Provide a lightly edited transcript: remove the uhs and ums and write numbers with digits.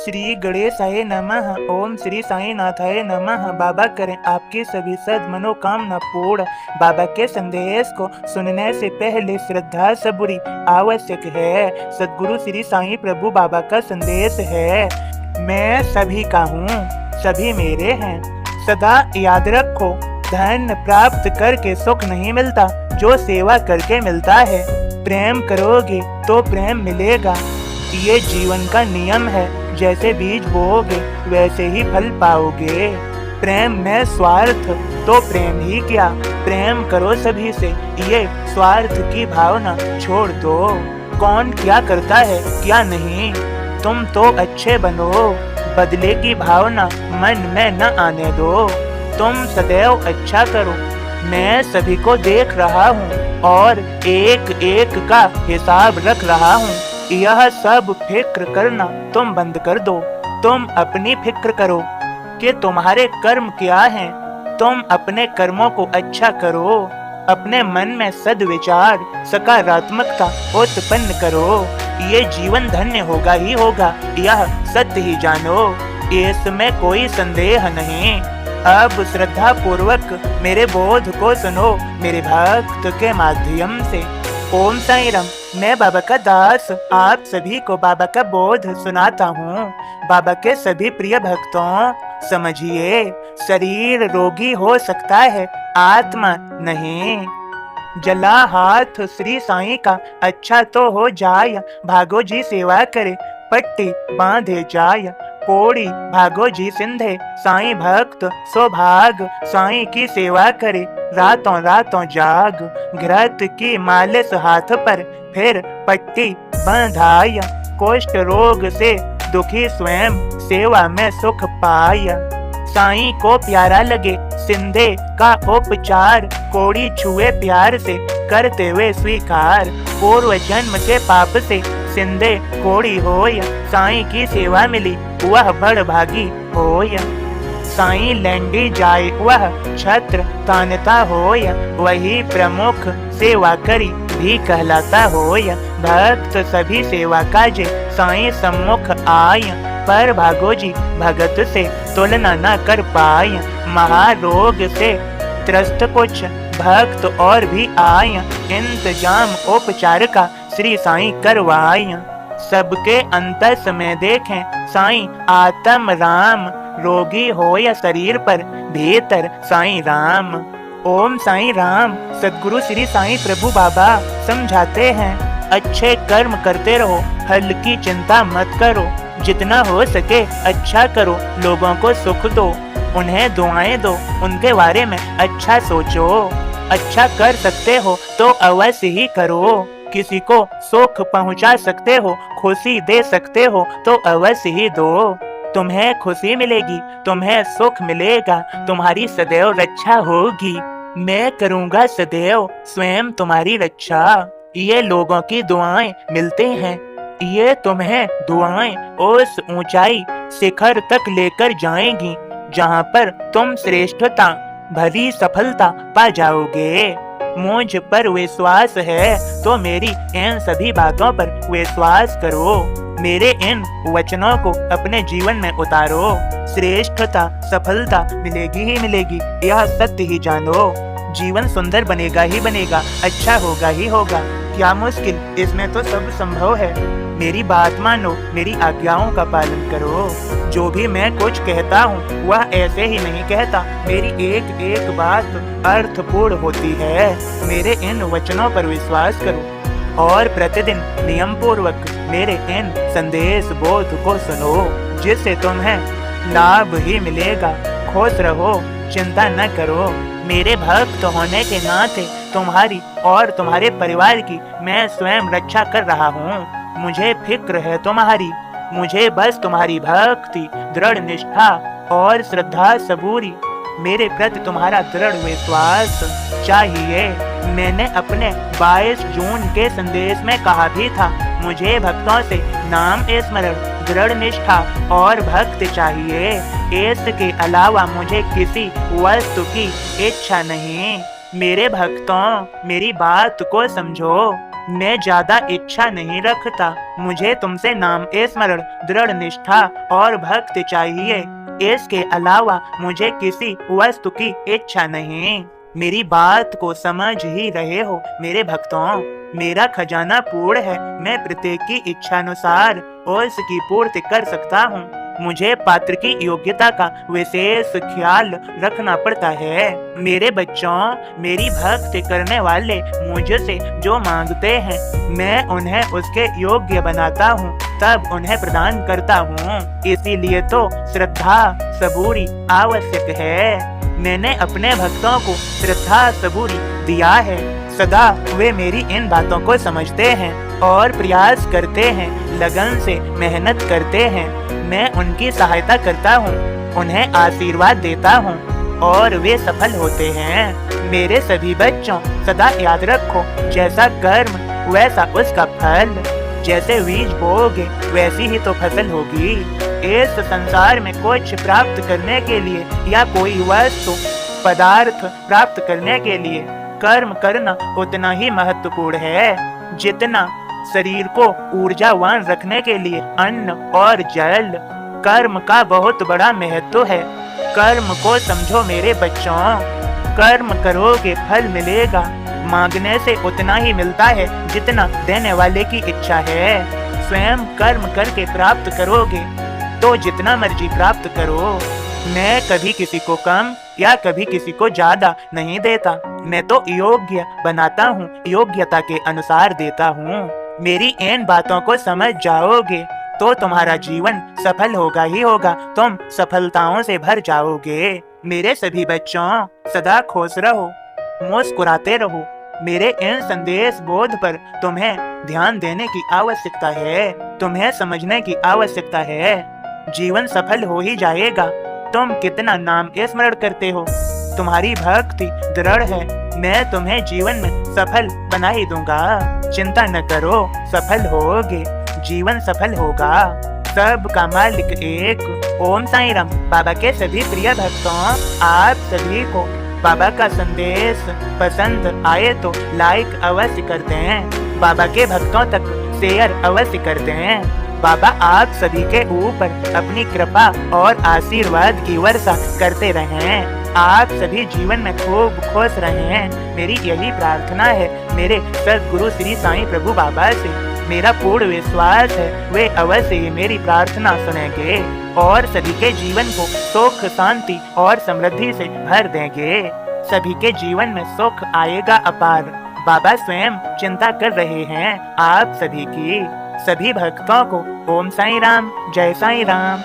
श्री गणेशाय नमः। ओम श्री साईनाथाय नमः। बाबा करें आपकी सभी सद मनोकामना पूर्ण। बाबा के संदेश को सुनने से पहले श्रद्धा सबूरी आवश्यक है। सदगुरु श्री साईं प्रभु बाबा का संदेश है, मैं सभी का हूँ, सभी मेरे हैं। सदा याद रखो, धन प्राप्त करके सुख नहीं मिलता, जो सेवा करके मिलता है। प्रेम करोगे तो प्रेम मिलेगा, ये जीवन का नियम है। जैसे बीज बोओगे वैसे ही फल पाओगे। प्रेम में स्वार्थ तो प्रेम ही क्या, प्रेम करो सभी से, ये स्वार्थ की भावना छोड़ दो। कौन क्या करता है क्या नहीं, तुम तो अच्छे बनो, बदले की भावना मन में न आने दो। तुम सदैव अच्छा करो, मैं सभी को देख रहा हूँ और एक एक का हिसाब रख रहा हूँ। यह सब फिक्र करना तुम बंद कर दो। तुम अपनी फिक्र करो कि तुम्हारे कर्म क्या हैं। तुम अपने कर्मों को अच्छा करो, अपने मन में सद्विचार सकारात्मकता उत्पन्न करो। ये जीवन धन्य होगा ही होगा, यह सत्य ही जानो, इसमें कोई संदेह नहीं। अब श्रद्धा पूर्वक मेरे बोध को सुनो, मेरे भक्त के माध्यम से। ओम साईं राम। मैं बाबा का दास आप सभी को बाबा का बोध सुनाता हूँ। बाबा के सभी प्रिय भक्तों, समझिए, शरीर रोगी हो सकता है, आत्मा नहीं। जला हाथ श्री साईं का अच्छा तो हो जाय, भागो जी सेवा करे, पट्टी बांधे जाय। कोड़ी भागो जी सिंधे, साईं भक्त सौभाग, साईं की सेवा करे, रातों रातों जाग। घृत की मालिश हाथ पर, फिर पट्टी बंधाय। कुष्ठ रोग से दुखी स्वयं, सेवा में सुख पाय। साईं को प्यारा लगे सिंधे का उपचार, कोड़ी छुए प्यार से, करते हुए स्वीकार। पूर्व जन्म के पाप से सिंधे कोड़ी होय, साईं की सेवा मिली वह बड़ भागी होय। साईं लैंडी जाए वह छत्र तानता होय, वही प्रमुख सेवा करी भी कहलाता होय। भक्त सभी सेवा काजे साईं सम्मुख आय, पर भागो जी भगत से तुलना न कर पाय। महारोग से त्रस्त कुछ भक्त और भी आय, इंतजाम उपचार का श्री साईं करवाय। सबके अंतर समय देखें साईं आत्म राम, रोगी हो या शरीर पर भीतर साईं राम। ओम साईं राम। सदगुरु श्री साईं प्रभु बाबा समझाते हैं, अच्छे कर्म करते रहो, फल की चिंता मत करो। जितना हो सके अच्छा करो, लोगों को सुख दो, उन्हें दुआएं दो, उनके बारे में अच्छा सोचो। अच्छा कर सकते हो तो अवश्य ही करो। किसी को सुख पहुंचा सकते हो, खुशी दे सकते हो तो अवश्य ही दो। तुम्हें खुशी मिलेगी, तुम्हें सुख मिलेगा, तुम्हारी सदैव रक्षा होगी। मैं करूँगा सदैव स्वयं तुम्हारी रक्षा। ये लोगों की दुआएं मिलते हैं, ये तुम्हें दुआएं उस ऊंचाई शिखर तक लेकर जाएंगी जहां पर तुम श्रेष्ठता भरी सफलता पा जाओगे। मुझ पर विश्वास है तो मेरी इन सभी बातों पर विश्वास करो। मेरे इन वचनों को अपने जीवन में उतारो, श्रेष्ठता सफलता मिलेगी ही मिलेगी, यह सत्य ही जानो। जीवन सुंदर बनेगा ही बनेगा, अच्छा होगा ही होगा। क्या मुश्किल, इसमें तो सब संभव है। मेरी बात मानो, मेरी आज्ञाओं का पालन करो। जो भी मैं कुछ कहता हूँ वह ऐसे ही नहीं कहता, मेरी एक एक बात अर्थपूर्ण होती है। मेरे इन वचनों पर विश्वास करो और प्रतिदिन नियम पूर्वक मेरे इन संदेश बोध को सुनो, जिससे तुम्हें लाभ ही मिलेगा। खुश रहो, चिंता न करो। मेरे भक्त होने के नाते तुम्हारी और तुम्हारे परिवार की मैं स्वयं रक्षा कर रहा हूँ। मुझे फिक्र है तुम्हारी, मुझे बस तुम्हारी भक्ति, दृढ़ निष्ठा और श्रद्धा सबूरी, मेरे प्रति तुम्हारा दृढ़ विश्वास चाहिए। मैंने अपने 22 जून के संदेश में कहा भी था, मुझे भक्तों से नाम स्मरण, दृढ़ निष्ठा और भक्त चाहिए। इसके अलावा मुझे किसी वस्तु की इच्छा नहीं। मेरे भक्तों, मेरी बात को समझो। मैं ज्यादा इच्छा नहीं रखता। मुझे तुमसे नाम स्मरण, दृढ़ निष्ठा और भक्ति चाहिए। इसके अलावा मुझे किसी वस्तु की इच्छा नहीं। मेरी बात को समझ ही रहे हो मेरे भक्तों। मेरा खजाना पूर्ण है। मैं प्रत्येक की इच्छा अनुसार उसकी पूर्ति कर सकता हूँ। मुझे पात्र की योग्यता का विशेष ख्याल रखना पड़ता है। मेरे बच्चों, मेरी भक्ति करने वाले मुझसे जो मांगते हैं, मैं उन्हें उसके योग्य बनाता हूँ, तब उन्हें प्रदान करता हूँ। इसीलिए तो श्रद्धा सबूरी आवश्यक है। मैंने अपने भक्तों को श्रद्धा सबूरी दिया है। सदा वे मेरी इन बातों को समझते हैं और प्रयास करते हैं, लगन से मेहनत करते हैं। मैं उनकी सहायता करता हूँ, उन्हें आशीर्वाद देता हूँ और वे सफल होते हैं। मेरे सभी बच्चों, सदा याद रखो, जैसा कर्म वैसा उसका फल। जैसे बीज बोओगे वैसी ही तो फसल होगी। इस संसार में कुछ प्राप्त करने के लिए या कोई वस्तु पदार्थ प्राप्त करने के लिए कर्म करना उतना ही महत्वपूर्ण है जितना शरीर को ऊर्जावान रखने के लिए अन्न और जल। कर्म का बहुत बड़ा महत्व है। कर्म को समझो मेरे बच्चों। कर्म करोगे फल मिलेगा। मांगने से उतना ही मिलता है जितना देने वाले की इच्छा है। स्वयं कर्म करके प्राप्त करोगे तो जितना मर्जी प्राप्त करो। मैं कभी किसी को कम या कभी किसी को ज्यादा नहीं देता। मैं तो योग्य बनाता हूँ, योग्यता के अनुसार देता हूँ। मेरी इन बातों को समझ जाओगे तो तुम्हारा जीवन सफल होगा ही होगा। तुम सफलताओं से भर जाओगे। मेरे सभी बच्चों, सदा खुश रहो, मुस्कुराते रहो। मेरे इन संदेश बोध पर तुम्हें ध्यान देने की आवश्यकता है, तुम्हें समझने की आवश्यकता है। जीवन सफल हो ही जाएगा। तुम कितना नाम स्मरण करते हो, तुम्हारी भक्ति दृढ़ है। मैं तुम्हें जीवन में सफल बना ही दूंगा। चिंता न करो, सफल होगे, जीवन सफल होगा। सबका मालिक एक। ओम साईं राम। बाबा के सभी प्रिय भक्तों, आप सभी को बाबा का संदेश पसंद आए तो लाइक अवश्य करते हैं। बाबा के भक्तों तक शेयर अवश्य करते हैं। बाबा आप सभी के ऊपर अपनी कृपा और आशीर्वाद की वर्षा करते रहें। आप सभी जीवन में खूब खुश रहें, मेरी यही प्रार्थना है। मेरे सद्गुरु श्री साईं प्रभु बाबा से मेरा पूर्ण विश्वास है, वे अवश्य ही मेरी प्रार्थना सुनेंगे और सभी के जीवन को सुख, शांति और समृद्धि से भर देंगे। सभी के जीवन में सुख आएगा अपार। बाबा स्वयं चिंता कर रहे हैं आप सभी की। सभी भक्तों को ओम साईं राम, जय साईं राम।